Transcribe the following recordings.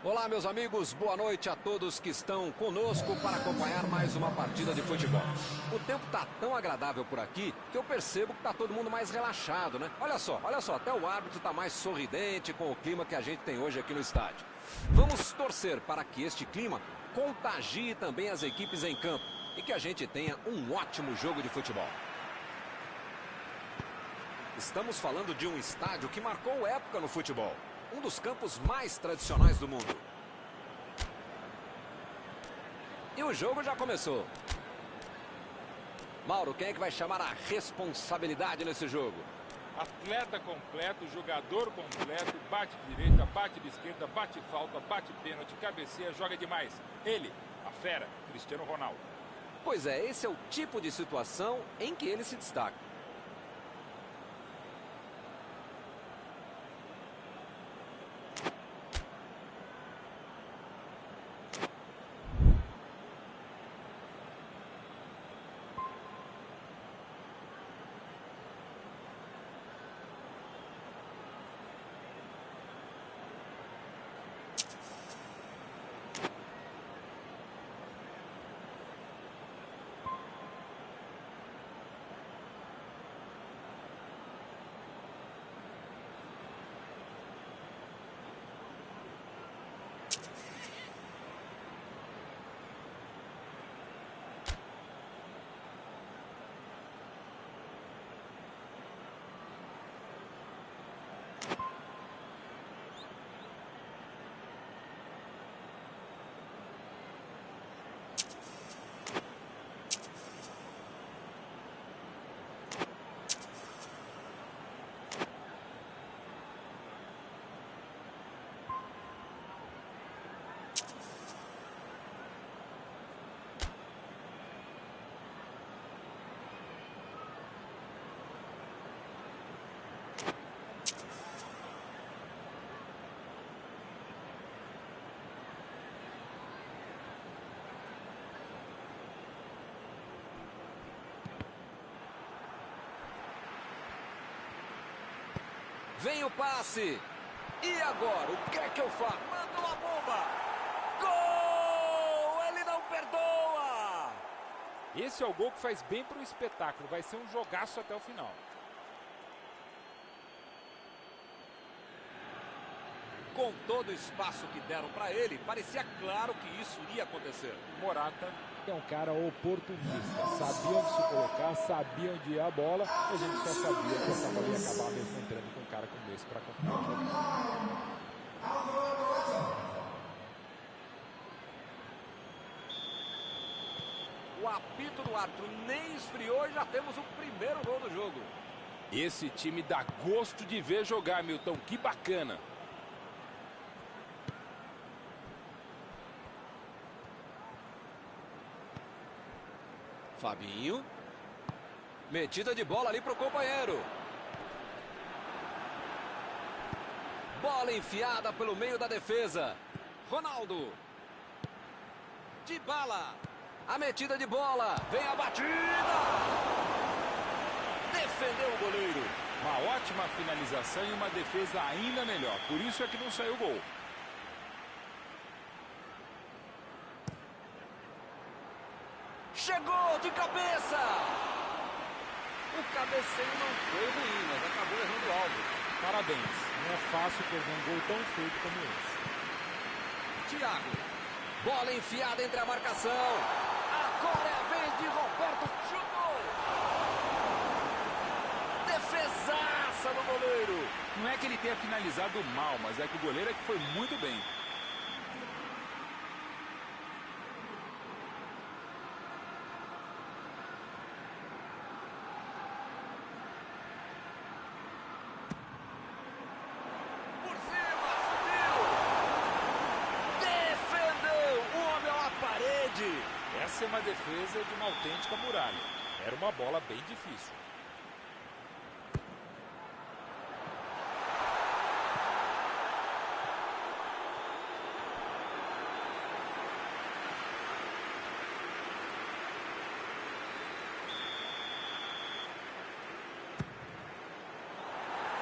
Olá, meus amigos, boa noite a todos que estão conosco para acompanhar mais uma partida de futebol. O tempo está tão agradável por aqui que eu percebo que está todo mundo mais relaxado, né? Olha só, até o árbitro está mais sorridente com o clima que a gente tem hoje aqui no estádio. Vamos torcer para que este clima contagie também as equipes em campo e que a gente tenha um ótimo jogo de futebol. Estamos falando de um estádio que marcou época no futebol. Um dos campos mais tradicionais do mundo. E o jogo já começou. Mauro, quem é que vai chamar a responsabilidade nesse jogo? Atleta completo, jogador completo, bate de direita, bate de esquerda, bate falta, bate pênalti, cabeceia, joga demais. Ele, a fera, Cristiano Ronaldo. Pois é, esse é o tipo de situação em que ele se destaca. Vem o passe. E agora? O que é que eu faço? Mandou a bomba. Gol! Ele não perdoa! Esse é o gol que faz bem para o espetáculo. Vai ser um jogaço até o final. Com todo o espaço que deram para ele, parecia claro que isso iria acontecer. Morata é um cara oportunista. Sabia onde se colocar, sabia onde ia a bola. A gente só sabia que essa bola ia acabar mesmo entrando com um cara como esse para completar o jogo. O apito do árbitro nem esfriou e já temos o primeiro gol do jogo. Esse time dá gosto de ver jogar, Milton. Que bacana. Fabinho. Metida de bola ali pro companheiro. Bola enfiada pelo meio da defesa. Ronaldo. Dybala. A metida de bola. Vem a batida. Defendeu o goleiro. Uma ótima finalização e uma defesa ainda melhor. Por isso é que não saiu o gol. Chegou de cabeça! O cabeceio não foi ruim, mas acabou errando o alvo. Parabéns. Não é fácil perder um gol tão feito como esse. Thiago. Bola enfiada entre a marcação. Agora é a vez de Roberto. Chutou! Defesaça do goleiro. Não é que ele tenha finalizado mal, mas é que o goleiro é que foi muito bem. Essa é uma defesa de uma autêntica muralha. Era uma bola bem difícil.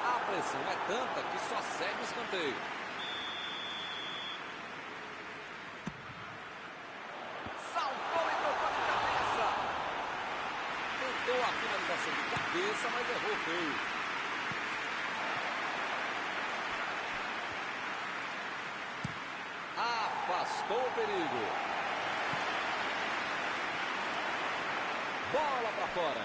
A pressão é tanta que só segue o escanteio. a finalização de cabeça, mas errou feio. Afastou o perigo. Bola para fora.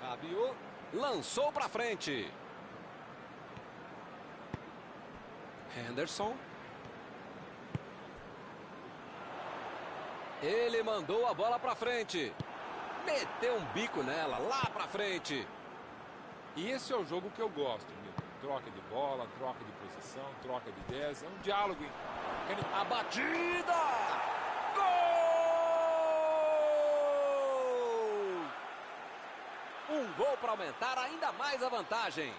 Rabiot lançou para frente. Henderson. Ele mandou a bola para frente. Meteu um bico nela, lá para frente. E esse é o jogo que eu gosto, Milton. Troca de bola, troca de posição, troca de ideias. É um diálogo. A batida! Gol! Um gol para aumentar ainda mais a vantagem.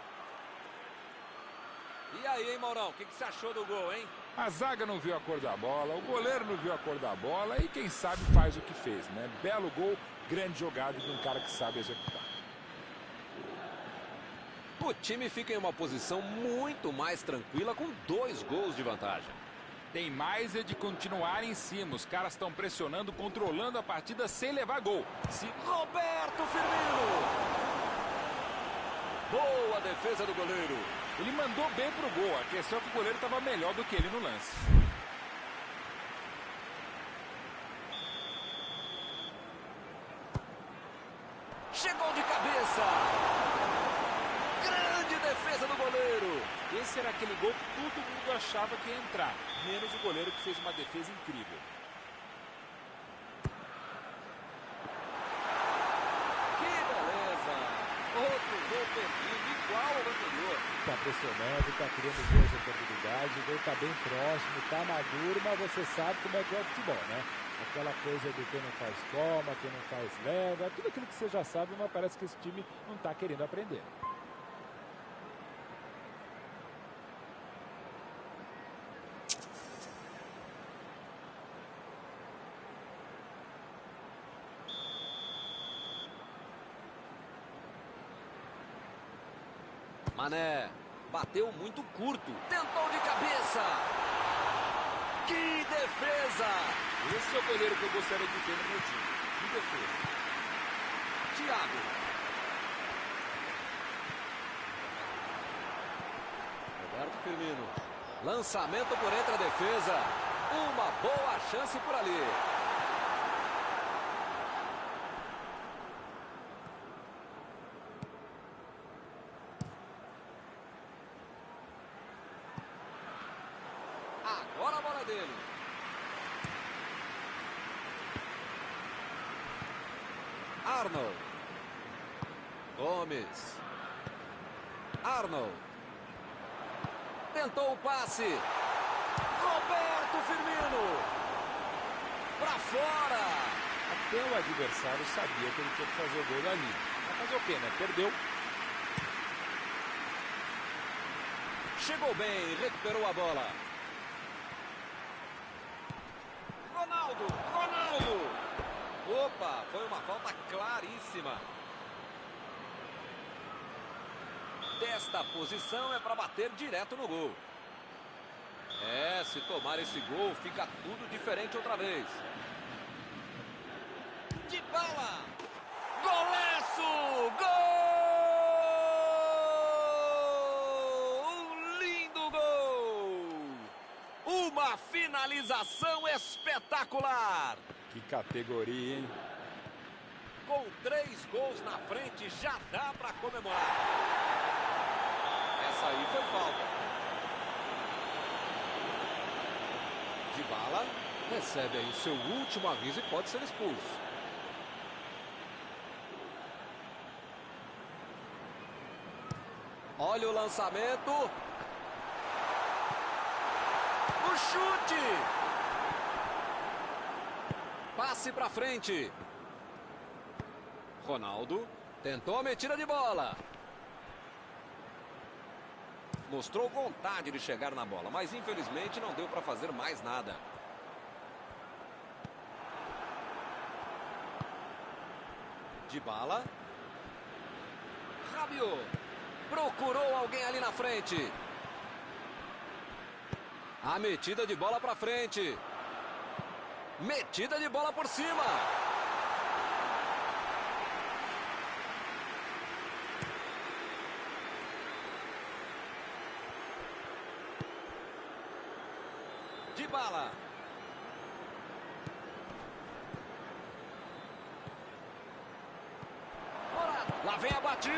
E aí, hein, Maurão? O que você achou do gol, hein? A zaga não viu a cor da bola, o goleiro não viu a cor da bola e quem sabe faz o que fez, né? Belo gol, grande jogada de um cara que sabe executar. O time fica em uma posição muito mais tranquila com 2 gols de vantagem. Tem mais é de continuar em cima. Os caras estão pressionando, controlando a partida sem levar gol. Roberto Firmino! Boa defesa do goleiro. Ele mandou bem pro gol. A questão é que o goleiro estava melhor do que ele no lance. Chegou de cabeça. Grande defesa do goleiro. Esse era aquele gol que todo mundo achava que ia entrar. Menos o goleiro que fez uma defesa incrível. Que beleza. Outro gol perdido, igual ao anterior. Está pressionando, está criando boas oportunidades, o gol está bem próximo, está maduro, mas você sabe como é que é o futebol, né? Aquela coisa do quem não faz toma, quem não faz leva, tudo aquilo que você já sabe, mas parece que esse time não está querendo aprender. Mané bateu muito curto. Tentou de cabeça. Que defesa! Esse é o goleiro que eu gostaria de ver no meu time. Que defesa. Thiago. Roberto Firmino. Lançamento por entre a defesa. Uma boa chance por ali. Agora a bola dele. Arnold. Gomes. Arnold. Tentou o passe. Roberto Firmino. Pra fora. Até o adversário sabia que ele tinha que fazer o gol dali. Vai fazer o quê, né? Perdeu. Chegou bem, recuperou a bola. Ronaldo. Opa, foi uma falta claríssima. Desta posição é para bater direto no gol. É, se tomar esse gol, fica tudo diferente outra vez. Dybala! Golaço! Gol! Um lindo gol! Uma finalização espetacular! Que categoria, hein? Com 3 gols na frente, já dá para comemorar. Essa aí foi falta. Dybala recebe aí o seu último aviso e pode ser expulso. Olha o lançamento. O chute. Passe para frente. Ronaldo tentou a metida de bola. Mostrou vontade de chegar na bola, mas infelizmente não deu para fazer mais nada. Dybala. Rabiot. Procurou alguém ali na frente. A metida de bola para frente. Metida de bola por cima. Dybala. Lá vem a batida.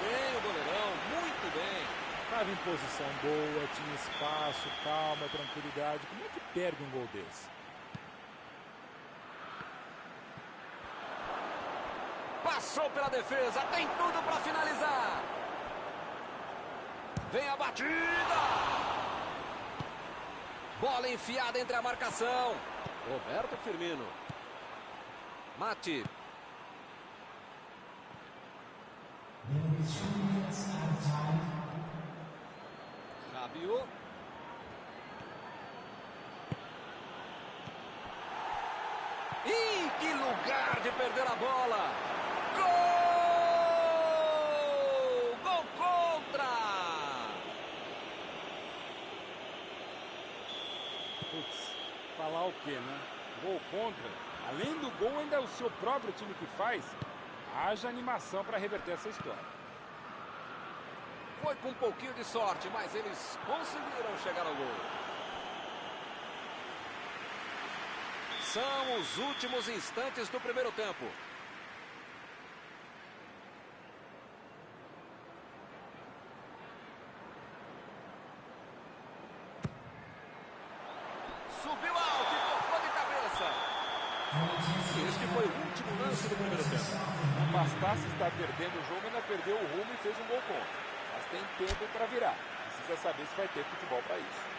Bem o goleirão, muito bem. Estava em posição boa, tinha espaço, calma, tranquilidade. Como é que perde um gol desse? Passou pela defesa, tem tudo para finalizar. Vem a batida. Bola enfiada entre a marcação. Roberto Firmino. Matip. Rabiot. Ih, que lugar de perder a bola. Gol! Gol contra! Putz, falar o quê, né? Gol contra. Além do gol, ainda é o seu próprio time que faz. Haja animação para reverter essa história. Foi com um pouquinho de sorte, mas eles conseguiram chegar ao gol. São os últimos instantes do primeiro tempo. Subiu alto e tocou de cabeça. Este foi o último lance do primeiro tempo. Não bastasse estar perdendo o jogo, ainda perdeu o rumo e fez um gol contra. Mas tem tempo para virar. Precisa saber se vai ter futebol para isso.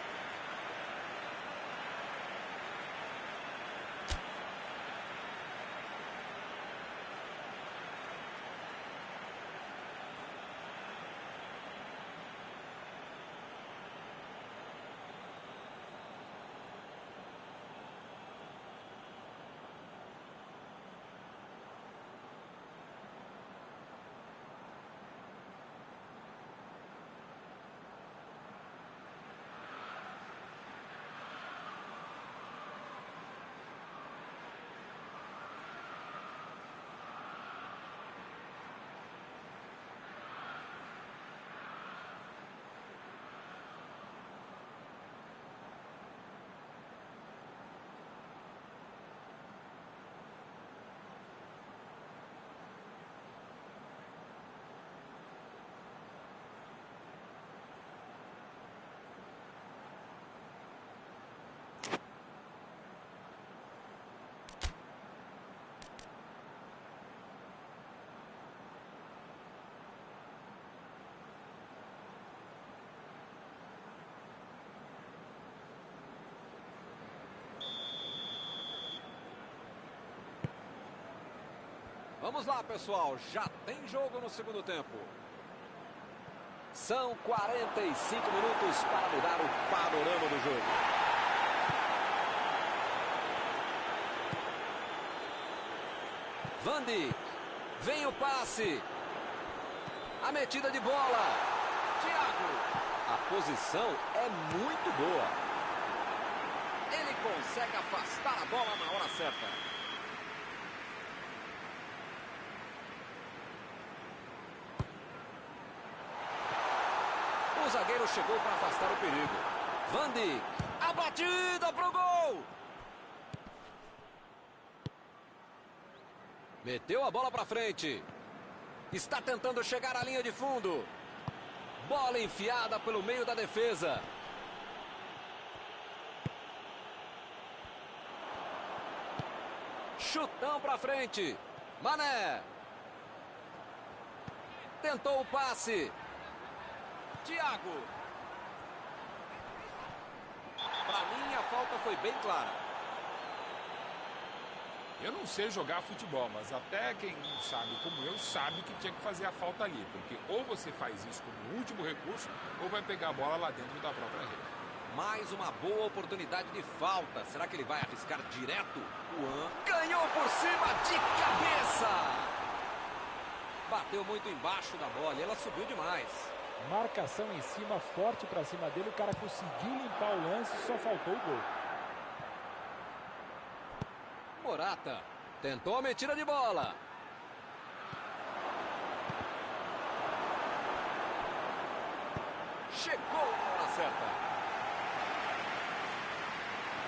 Vamos lá, pessoal. Já tem jogo no segundo tempo. São 45 minutos para mudar o panorama do jogo. Van Dijk. Vem o passe. A metida de bola. Thiago. A posição é muito boa. Ele consegue afastar a bola na hora certa. O zagueiro chegou para afastar o perigo. Van Dijk. A batida pro gol. Meteu a bola para frente. Está tentando chegar à linha de fundo. Bola enfiada pelo meio da defesa. Chutão para frente. Mané. Tentou o passe. Thiago. Para mim, a falta foi bem clara. Eu não sei jogar futebol, mas até quem não sabe como eu sabe que tinha que fazer a falta ali. Porque ou você faz isso como último recurso, ou vai pegar a bola lá dentro da própria rede. Mais uma boa oportunidade de falta. Será que ele vai arriscar direto? Juan ganhou por cima de cabeça. Bateu muito embaixo da bola e ela subiu demais. Marcação em cima, forte para cima dele. O cara conseguiu limpar o lance, só faltou o gol. Morata tentou a metida de bola. Chegou na certa.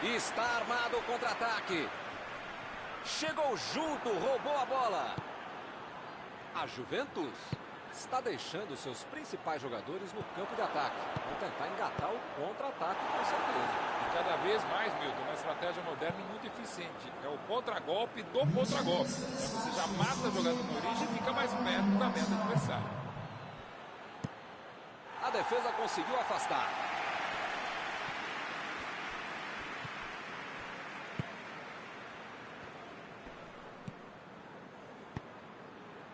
Está armado o contra-ataque. Chegou junto, roubou a bola. A Juventus está deixando seus principais jogadores no campo de ataque. Vão tentar engatar o contra-ataque, com certeza. E cada vez mais, Milton, uma estratégia moderna e muito eficiente. É o contra-golpe do contra-golpe. Você já mata o jogador na origem e fica mais perto da meta adversária. A defesa conseguiu afastar.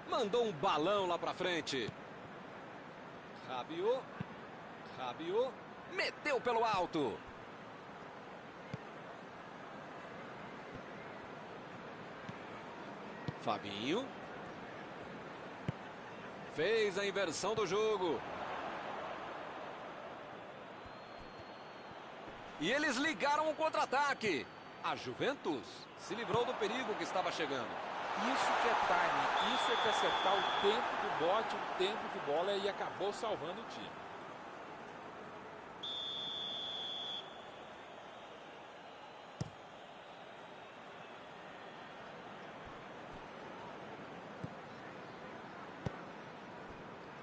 Mandou um balão lá pra frente. Rabiot. Meteu pelo alto. Fabinho. Fez a inversão do jogo. E eles ligaram o contra-ataque. A Juventus se livrou do perigo que estava chegando. Isso que é time, isso é que acertar o tempo do bote, o tempo de bola e acabou salvando o time.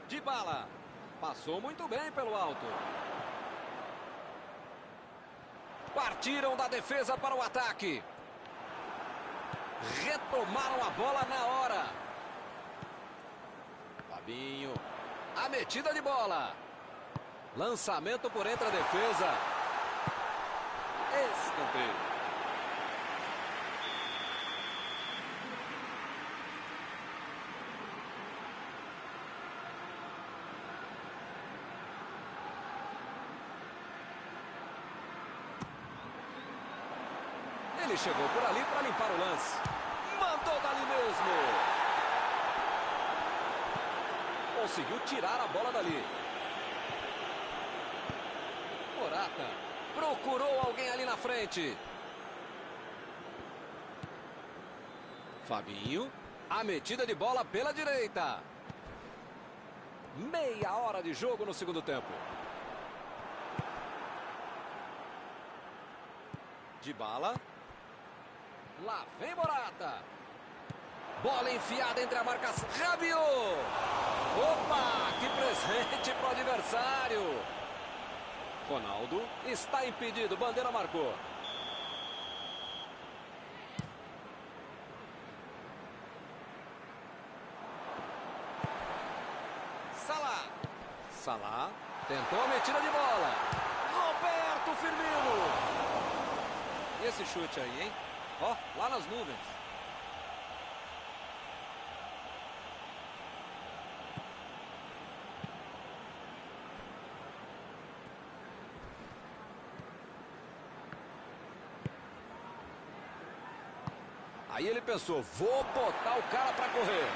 Dybala passou muito bem pelo alto. Partiram da defesa para o ataque. Retomaram a bola na hora. Fabinho. A metida de bola. Lançamento por entre a defesa. Escanteio. Ele chegou por ali para limpar o lance. Mandou dali mesmo. Conseguiu tirar a bola dali. Morata procurou alguém ali na frente. Fabinho. A metida de bola pela direita. Meia hora de jogo no segundo tempo. Dybala. Lá vem Morata. Bola enfiada entre a marcação. Rabiot. Opa, que presente para o adversário. Ronaldo está impedido. Bandeira marcou. Salah. Tentou a metida de bola. Roberto Firmino. E esse chute aí, hein? Ó, lá nas nuvens. Aí ele pensou, vou botar o cara para correr.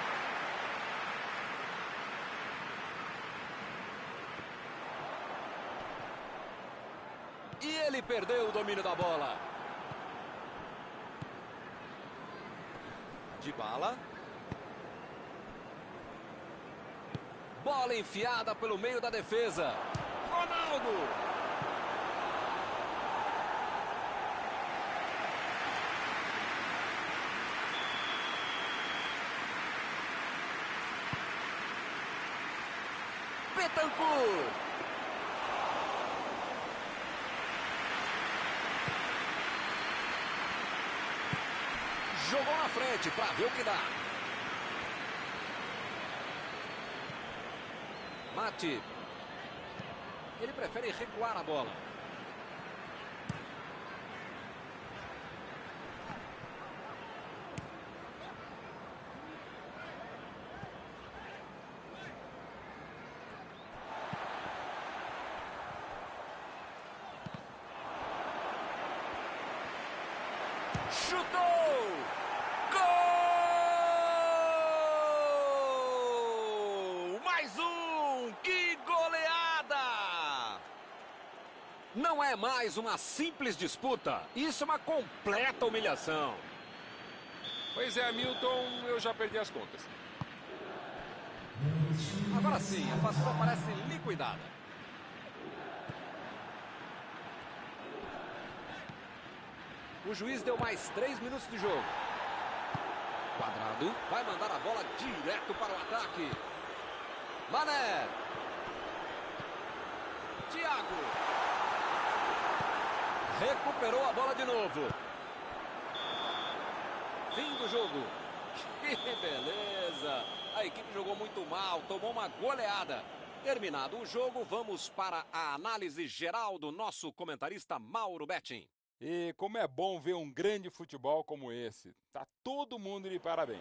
E ele perdeu o domínio da bola. Dybala. Bola enfiada pelo meio da defesa. Ronaldo. Bentancur. Jogou na frente para ver o que dá. Matip. Ele prefere recuar a bola. Chutou! Gol! Mais um! Que goleiro! Não é mais uma simples disputa. Isso é uma completa humilhação. Pois é, Milton, eu já perdi as contas. Agora sim, a fatura parece liquidada. O juiz deu mais 3 minutos de jogo. Quadrado vai mandar a bola direto para o ataque. Mané. Thiago. Recuperou a bola de novo. Fim do jogo. Que beleza. A equipe jogou muito mal, tomou uma goleada. Terminado o jogo, vamos para a análise geral do nosso comentarista Mauro Betting. E como é bom ver um grande futebol como esse. Tá todo mundo de parabéns.